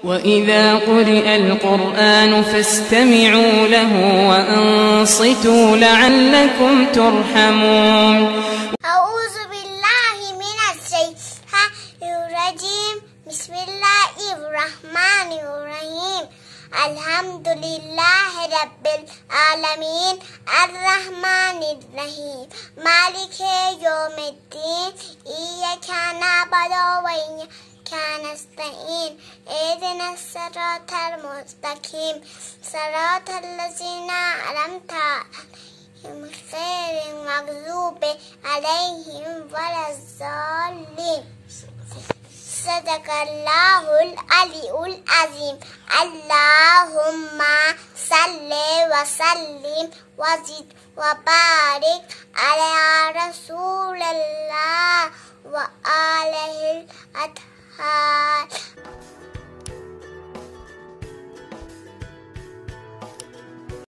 وإذا قرئ القرآن فاستمعوا له وأنصتوا لعلكم ترحمون. أعوذ بالله من الشيطان الرجيم. بسم الله الرحمن الرحيم. الحمد لله رب العالمين الرحمن الرحيم مالك يوم الدين إياك نعبد وإياك نستعين اهدنا الصراط المستقيم صراط الذين أنعمت عليهم غير المغضوب عليهم ولا الضالين. صدق الله العلي العظيم. اللهم صل وسلم وزد وبارك على رسول الله وآله الأطهار.